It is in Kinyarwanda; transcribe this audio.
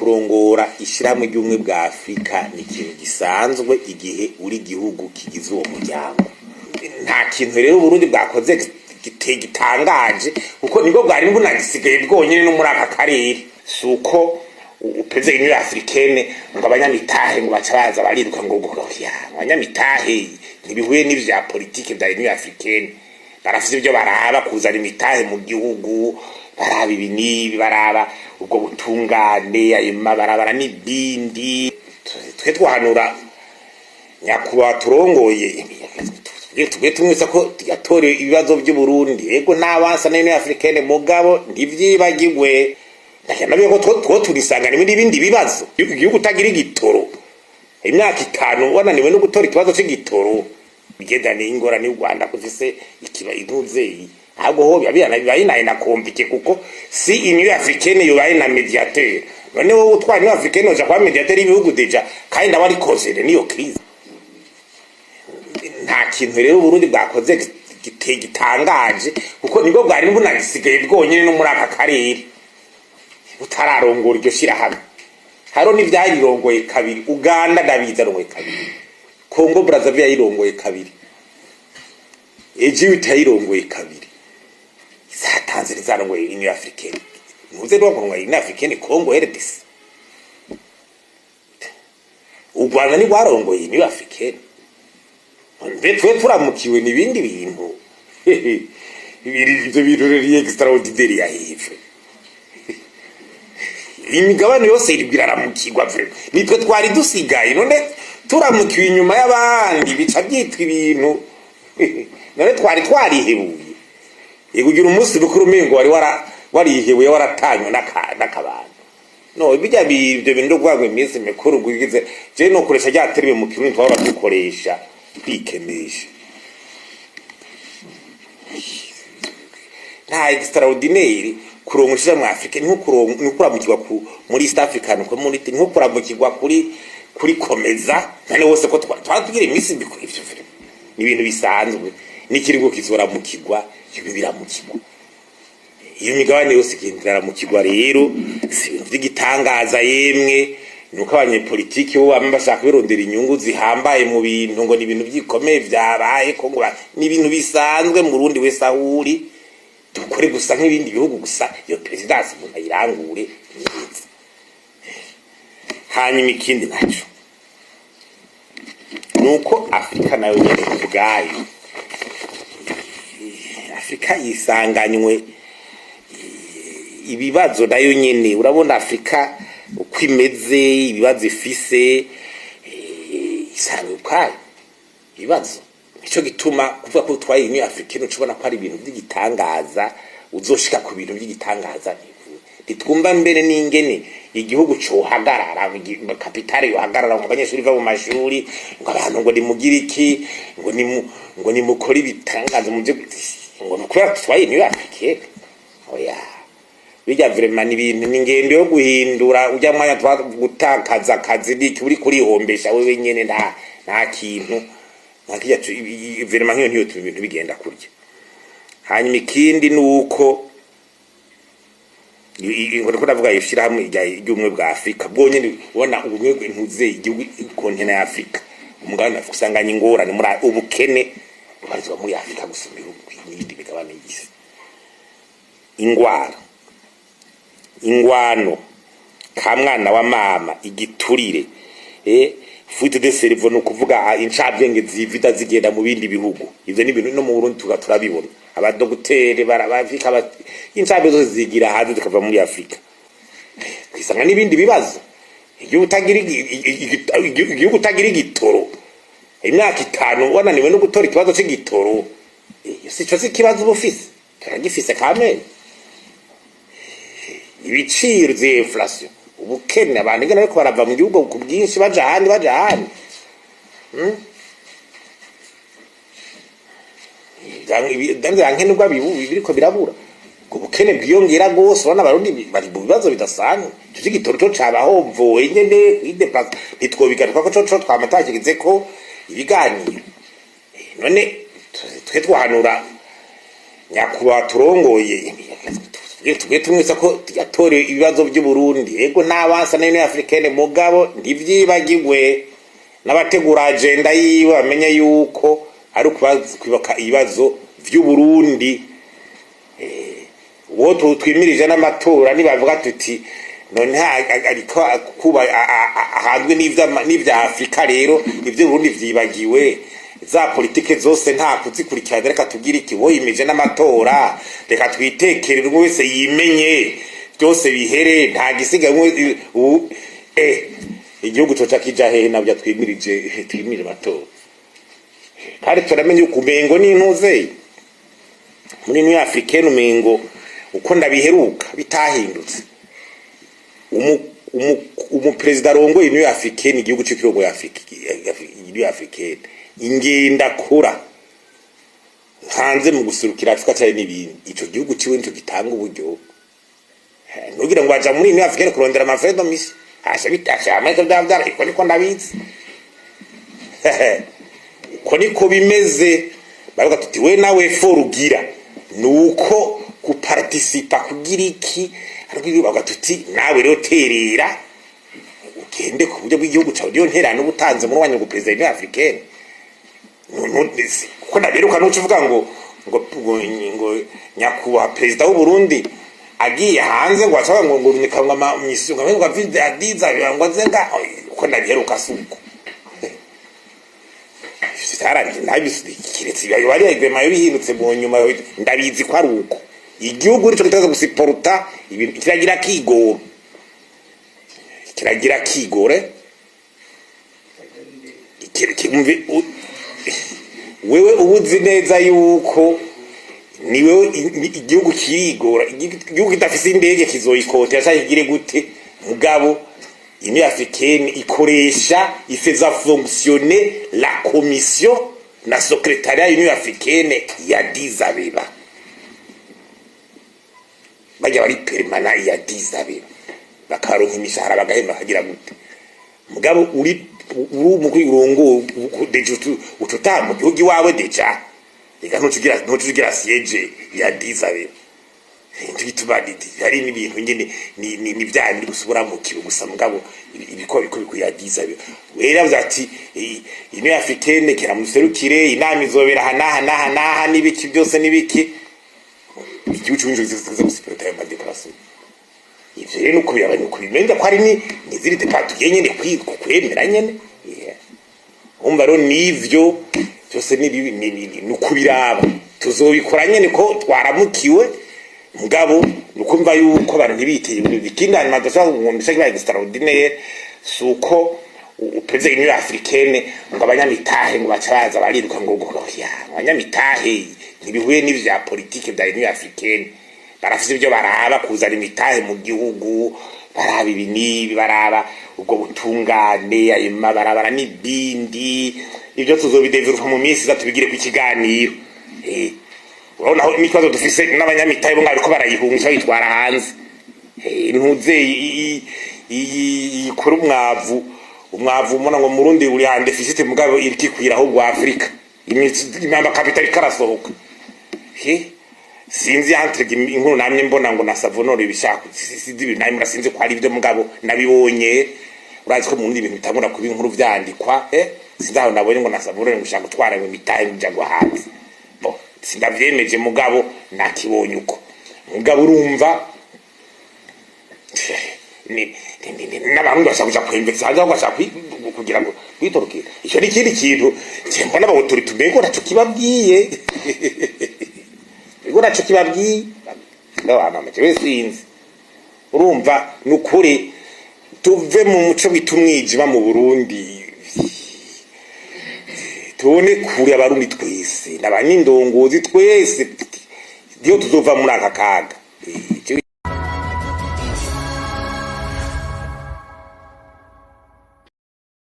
kurongora ishyirahamwe ry'ubumwe bwa Afurika ni ikintu gisanzwe igihe uri gihugu kigize uwo muryango. Nta kintu rero Burundi bwakoze gitangaje kuko nibwo bwari bunagisigaye bwonyine no muri aka karere. Suko upeze Union Africaine ngo abanyamitahe ngo bacabaza bariruka ngo ya abanyamitahe ntibihuye n'ivya politike bya Union Africaine. Barafite ibyo baraba kuzana imitahe mu gihugu, baraba ibinibi, baraba ubwo butungane, ayo mabarabara n'ibindi. Twe twahanura nyakuba turongoye twe tumwisa ko yatore ibibazo by'u Burundi. Ego nabasa na Union Africaine mugabo ntivyibagirwe. Ndacyanabiye ko two turisanga n'ibindi bibazo. Igihugu utagira igitoro. Imyaka 5 wananiwe no gutora ikibazo cy'igitoro. Bigendane ingora ni Rwanda kufise ikiba intuze. Ahubwo ho bibaye na kompike kuko si Union Africaine yobaye na mediateur. None wowe utwara Union Africaine oja kwa mediateur ibihugu deja kandi abari kozere niyo crise. Nta kintu rero Burundi bwakoze gitangaje kuko nibwo bwari bunagisigaye bwonyine no muri aka karere. Utararongora iryo shirahamwe. Haro n'ivyarirongoye kabiri. Uganda ndabiza rongoye kabiri. Congo Brazzaville yayirongoye kabiri. Egypt yayirongoye kabiri. Tanzania zarongoye Union Africaine. Muze rwo kurongoye Union Africaine Congo RDC. U Rwanda ni rwarongoye Union Africaine. Twe turamukiwe n'ibindi bintu. Ibyo bintu rero extraordinaire ya hepfo. Imigabano yose iribiraramukirwa vre. Nitwe twari dusigaye none turamukiwe inyuma y'abandi bica byitwa ibintu. None twarihebuye. Igugira umunsi rukuru mengo warihebuye waratanywe n'akabana. No ibijya bibyo bintu gwagwe iminsi mikuru gugize je no koresha ryateriwe mu kirundi twaba dukoresha kwikenesha. Nta extraordinaire kurongoshira mu Afrika nko kuramukirwa muri East African Community nko kuramukirwa kuri komeza nane wose ko twatugira iminsi biko ivyo ni ibintu bisanzwe n'ikirigo kizoramukirwa ibyo biramukirwa. Iyo migabane yose igendera mu kigwa rero si ibintu by'igitangaza yemwe nuko abanyepolitiki bo bashaka birondera inyungu zihambaye mu bintu ngo ni ibintu byikomeye byabaye ko ngo ni ibintu bisanzwe mu Burundi wese ahuri dukore gusa nk'ibindi bihugu gusa iyo presidence umuntu ayirangure neza. Hanyuma ikindi naco nuko Afrika nayo nyene ubwayo Afrika yisanganywe ibibazo nayo nyene. Urabona Afrika uko imeze ibibazo ifise isangukaye ibibazo. Ico gituma kuvuga ko twaye Union Africaine ucubona ko ari ibintu by'igitangaza uzoshika ku bintu by'igitangaza. Nitwumva mbere n'ingene igihugu cyo hagarara kapitale yo hagarara ngo abanyeshuri bava mu mashuri ngo abantu ngo nimugire iki ngo nimukora ibitangaza mu byo ngo nukora twaye Union Africaine. Oya bijya vraiment ibintu n'ingendo yo guhindura ujya mwanya gutakaza akazi n'iki uri kurihombesha wewe nyene nta kintu nakija vraiment nk'iyo ibintu bigenda kurya. Hanyuma ikindi nuko ngo ndavuga yishira hamwe ry'ubumwe bwa Afrika bwonyene ubona ubumwe bw'intuze igihugu kontinent ya Afrika umugabane usanganye ingorane muri ubukene bubarizwa muri Afrika gusumira n'indi migabane y'isi. Ingwano kamwana wa mama igiturire fuite de cerveau no kuvuga incabwenge zivita zigenda mu bindi bihugu. Ivyo ni ibintu no mu Burundi turabibona abadogutere barabafika incabwe zose zigira hanze zikava muri Afrika. Kwisanga n'ibindi bibazo igihugu utagira igitoro imyaka 5 wananiwe no gutora ikibazo cy'igitoro. Sico kibazo bufise turagifise kamene ibiciro z'inflation ubukene abantu ngene ariko barava mu gihugu ku bwinshi baja handi dange nubwo biriko birabura ubukene bwiyongera gose bana barundi bari mu bibazo bidasanzwe. Cyo gitoro cyo cabahomvoye nyene ideplace nitwobigaruka ko cyo twamatakigize ko ibiganiro. None twe twahanura nyakuba turongoye twe tumwisa ko yatore ibibazo by'u Burundi yego n'abansa n'Union Africaine mugabo ntivyibagirwe n'abategura agenda yiwe bamenye yuko ari kwibuka ibibazo by'u Burundi. Uwo twimirije n'amatora nibavuga tuti none ariko kuba ahanzwe n'ivya Afrika rero ivyo Burundi vyibagiwe za politike zose nta kuzikurikirana reka tugira iki woyimije n'amatora reka twitekerere umwe wese yimenye byose bihere nta gisigamwe igihugu coca kija hehe nabyo twimirije amatora kandi turamenye ukumengo n'intuze muri Union Africaine umengo uko ndabiheruka bitahindutse umuperezida rongo Union Africaine igihugu cy'ikirongo ya Afrika Union Africaine ingenda kura hanze mu gusurukira Afrika cyane n'ibindi ico gihugu ciwe nico gitanga uburyo nugira ngo baja muri Union Africaine kurondera amafredo misi hasha bitasha ameko davdara iko niko ndabizi ko niko bimeze bavuga tuti we nawe forugira nuko kuparticipa kugira iki ariko bavuga tuti nawe rero terera ugende ku buryo bw'igihugu cyawe ryo nterano ubutanze muri wanyu president wa Africaine ko naberuka no kuvuga ngo nyakuba president w'u Burundi agiye hanze ngo ashaka ngo nikamwa misiyo ngo avide adiza ngo zenga ko naberuka suko saranje nabisiretse yayo bari igwema yo bihindutse mu nyuma ndabizi ko ari uko igihugu nico kitaza gusiporta ibintu kiragira kigore ikireke wewe ubuzi neza yuko niwe igihugu kirigora igihugu kitafise indege kizoyikotera cyangire gute mugabo Union Africaine ikoresha ifeza fonctionner la commission na secrétariat Union Africaine ya Dizabeba bajya bari permanent ya Dizabeba bakaronka imishahara bagahema kagira gute mugabo uri umurongo dejutu ututamu gihugu wawe deja reka ntutugira siege ya Dizabeba ntibitubadidi hari n'ibintu nyene ni byandi gusubura mu kibu gusa mugabo ibiko ya Dizabeba wera ati Union Africaine kera muserukire inama izobera hanaha nibiki byose nibiki igihugu cy'injuru ziza gusiporta ya depression ivyo rero nuko yabanye kubimenya ko ari ni ziri departement nyene kwemera nyene umva rero nivyo byose ni nukubiraba tuzobikora nyene ko twaramukiwe mugabo nukumva yuko abantu ntibiteye ibintu bikindana madashaka ngombisha kibaye extraordinaire suko upeze Union Africaine ngo abanyamitahe ngo bacabaza bariruka ngo ya abanyamitahe ntibihuye n'ivya politique bya Union Africaine barafise ibyo baraba kuzana imitahe mu gihugu baraba ibinibi baraba ubwo butungane ayima barabara n'ibindi ibyo tuzobidevelopa mu minsi zatubigire ku kiganiro urabona aho n'ikibazo dufise n'abanyamitahe bo ngari ko barayihungisha bitwara hanze ntuze ikora umwavu mona ngo Murundi uri hande deficit mugabo irikikwira aho gwa Afrika imamba capital karasohoka sinzi entre inkuru namye mbona ngo nasavonore ibishaka sizi namye murasinze ko ari ibyo mugabo nabibonye urazi ko mu Burundi ibintu bitangura kuba inkuru vyandikwa sinzaho nabonye ngo nasavonore ngishaka gutwara mu mitahe njagwa hanze bo sindavyemeje mugabo nakibonye uko mugabo urumva n'abantu bashaka kwemeza cyangwa bashaka kugira ngo bitorokira icyo ni kindi kintu cyemba n'abautorite tumego naco kibabwiye ego naco kibabwiye n'abana mace sinzi urumva nukuri tuve mu muco bitumwijima mu Burundi tubone kuri abarundi twese n'abanyindongozi twese dio tuzova muri aka kaga